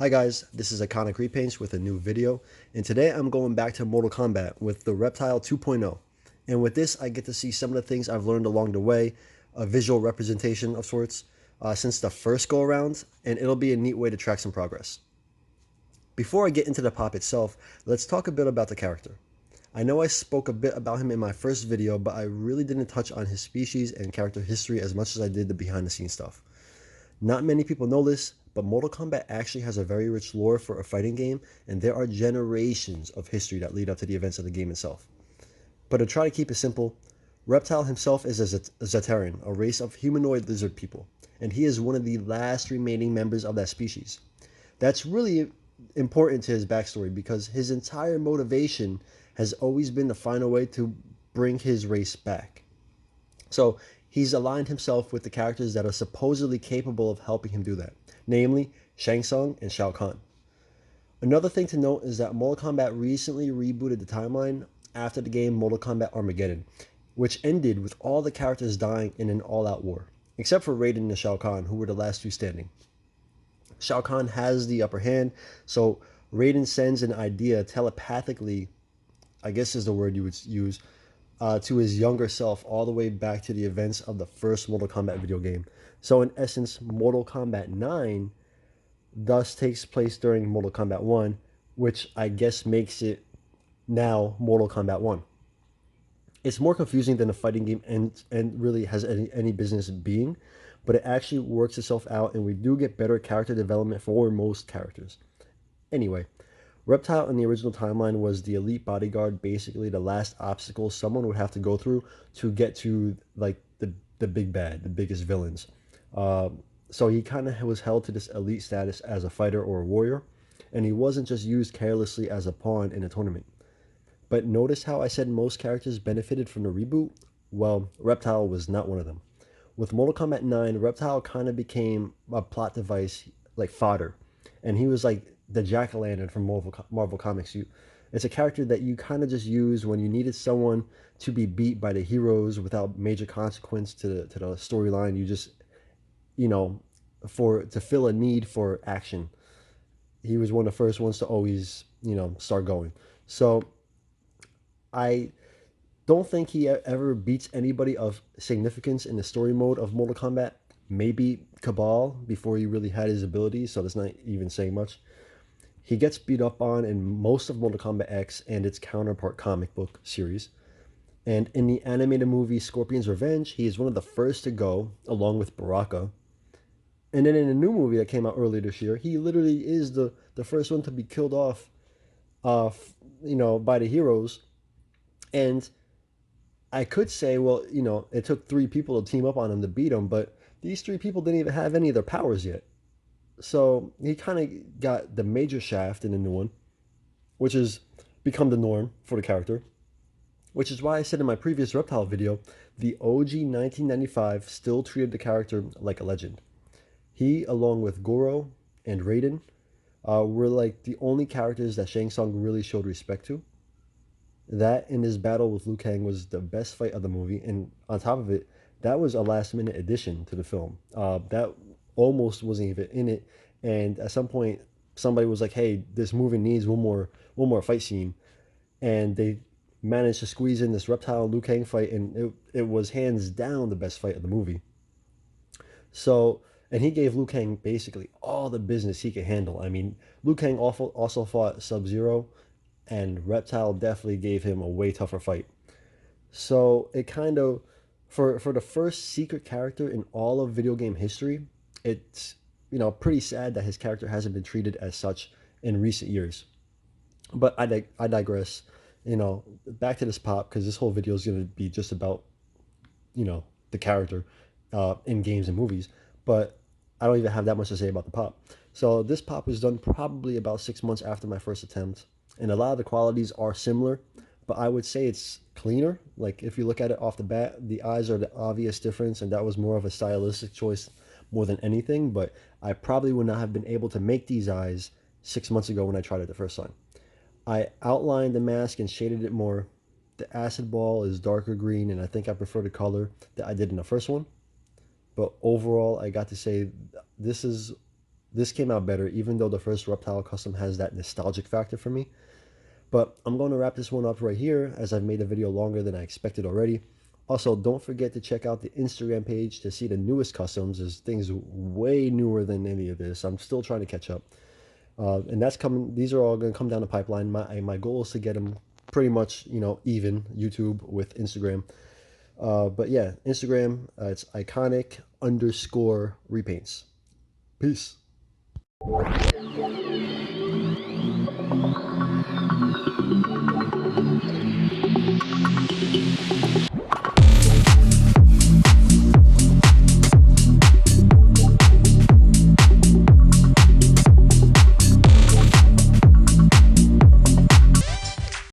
Hi guys, this is Iconic Repaints with a new video, and today I'm going back to Mortal Kombat with the Reptile 2.0. And with this, I get to see some of the things I've learned along the way, a visual representation of sorts, since the first go around, and it'll be a neat way to track some progress. Before I get into the pop itself, let's talk a bit about the character. I know I spoke a bit about him in my first video, but I really didn't touch on his species and character history as much as I did the behind the scenes stuff. Not many people know this, but Mortal Kombat actually has a very rich lore for a fighting game, and there are generations of history that lead up to the events of the game itself. But to try to keep it simple, Reptile himself is a Zetarian, a race of humanoid lizard people, and he is one of the last remaining members of that species. That's really important to his backstory because his entire motivation has always been to find a way to bring his race back. So he's aligned himself with the characters that are supposedly capable of helping him do that, namely Shang Tsung and Shao Kahn. Another thing to note is that Mortal Kombat recently rebooted the timeline after the game Mortal Kombat Armageddon, which ended with all the characters dying in an all-out war, except for Raiden and Shao Kahn, who were the last two standing. Shao Kahn has the upper hand, so Raiden sends an idea telepathically, I guess is the word you would use, to his younger self all the way back to the events of the first Mortal Kombat video game. So in essence, Mortal Kombat 9 thus takes place during Mortal Kombat 1, which I guess makes it now Mortal Kombat 1. It's more confusing than a fighting game and really has any business being, but it actually works itself out and we do get better character development for most characters. Anyway, Reptile in the original timeline was the elite bodyguard, basically the last obstacle someone would have to go through to get to like the big bad, the biggest villains. So he kind of was held to this elite status as a fighter or a warrior, and he wasn't just used carelessly as a pawn in a tournament. But notice how I said most characters benefited from the reboot? Well, Reptile was not one of them. With Mortal Kombat 9, Reptile kind of became a plot device, like fodder. And he was like the jack-o'-lantern from Marvel Comics. It's a character that you kind of just use when you needed someone to be beat by the heroes without major consequence to the storyline. You just, you know, to fill a need for action. He was one of the first ones to always, start going. So I don't think he ever beats anybody of significance in the story mode of Mortal Kombat. Maybe Cabal before he really had his abilities, so that's not even saying much. He gets beat up on in most of Mortal Kombat X and its counterpart comic book series. And in the animated movie Scorpion's Revenge, he is one of the first to go, along with Baraka. And then in a new movie that came out earlier this year, he literally is the first one to be killed off, by the heroes. And I could say, well, it took three people to team up on him to beat him, but these three people didn't even have any of their powers yet. So he kind of got the major shaft in the new one, which has become the norm for the character. Which is why I said in my previous Reptile video, the OG 1995 still treated the character like a legend. He, along with Goro and Raiden, were like the only characters that Shang Tsung really showed respect to. That in his battle with Liu Kang was the best fight of the movie, and on top of it, that was a last minute addition to the film. That almost wasn't even in it, and at some point, somebody was like, "Hey, this movie needs one more fight scene," and they managed to squeeze in this Reptile Liu Kang fight, and it was hands down the best fight of the movie. So, and he gave Liu Kang basically all the business he could handle. I mean, Liu Kang also fought Sub-Zero, and Reptile definitely gave him a way tougher fight. So it kind of, for the first secret character in all of video game history, it's pretty sad that his character hasn't been treated as such in recent years. But I digress. Back to this pop because this whole video is going to be just about the character in games and movies. But I don't even have that much to say about the pop. So this pop was done probably about 6 months after my first attempt, and a lot of the qualities are similar, but I would say it's cleaner. Like if you look at it off the bat, the eyes are the obvious difference, and that was more of a stylistic choice more than anything. But I probably would not have been able to make these eyes 6 months ago when I tried it the first time. I outlined the mask and shaded it more. The acid ball is darker green, and I think I prefer the color that I did in the first one. But overall, I got to say this is this came out better, even though the first Reptile custom has that nostalgic factor for me. But I'm going to wrap this one up right here, as I've made the video longer than I expected already. Also, don't forget to check out the Instagram page to see the newest customs. There's things way newer than any of this. I'm still trying to catch up. And that's coming. These are all going to come down the pipeline. My goal is to get them pretty much, even YouTube with Instagram. But yeah, Instagram, it's iconic_repaints. Peace.